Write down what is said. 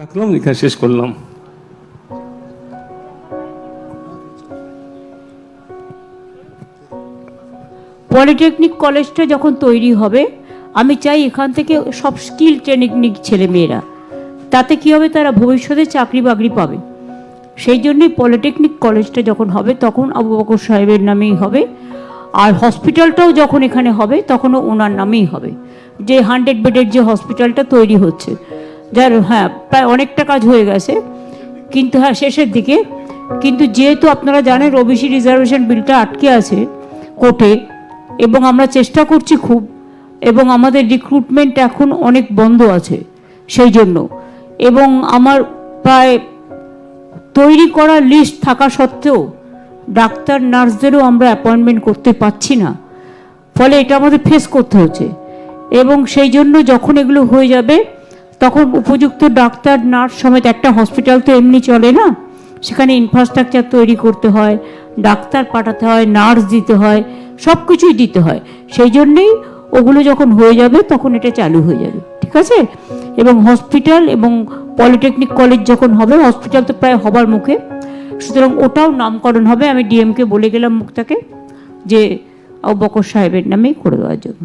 রাখলাম, এখানে শেষ করলাম। পলিটেকনিক কলেজটা যখন তৈরি হবে, আমি চাই এখান থেকে সব স্কিল ট্রেনিং ছেলে মেয়েরা, তাতে কী হবে, তারা ভবিষ্যতে চাকরি বাকরি পাবে। সেই জন্যই পলিটেকনিক কলেজটা যখন হবে তখন আবু বকর সাহেবের নামেই হবে, আর হসপিটালটাও যখন এখানে হবে তখনও ওনার নামেই হবে। যে 100 বেডের যে হসপিটালটা তৈরি হচ্ছে, যার প্রায় অনেকটা কাজ হয়ে গেছে, কিন্তু শেষের দিকে। কিন্তু যেহেতু আপনারা জানেন ওবিসি রিজার্ভেশন বিলটা আটকে আছে কোর্টে, এবং আমরা চেষ্টা করছি খুব, এবং আমাদের রিক্রুটমেন্ট এখন অনেক বন্ধ আছে সেই জন্য, এবং আমার প্রায় তৈরি করা লিস্ট থাকা সত্ত্বেও ডাক্তার নার্সদেরও আমরা অ্যাপয়েন্টমেন্ট করতে পারছি না, ফলে এটা আমাদের ফেস করতে হচ্ছে। এবং সেই জন্য যখন এগুলো হয়ে যাবে তখন উপযুক্ত ডাক্তার নার্স সমেত, একটা হসপিটাল তো এমনি চলে না, সেখানে ইনফ্রাস্ট্রাকচার তৈরি করতে হয়, ডাক্তার পাঠাতে হয়, নার্স দিতে হয়, সব কিছুই দিতে হয়। সেই জন্যেই ওগুলো যখন হয়ে যাবে তখন এটা চালু হয়ে যাবে, ঠিক আছে। এবং হসপিটাল এবং পলিটেকনিক কলেজ যখন হবে, হসপিটাল তো প্রায় হবার মুখে, সুতরাং ওটাও নামকরণ হবে। আমি ডিএমকে বলে গেলাম মুক্তাকে যে আবু বকর সাহেবের নামেই করে দেওয়ার জন্য।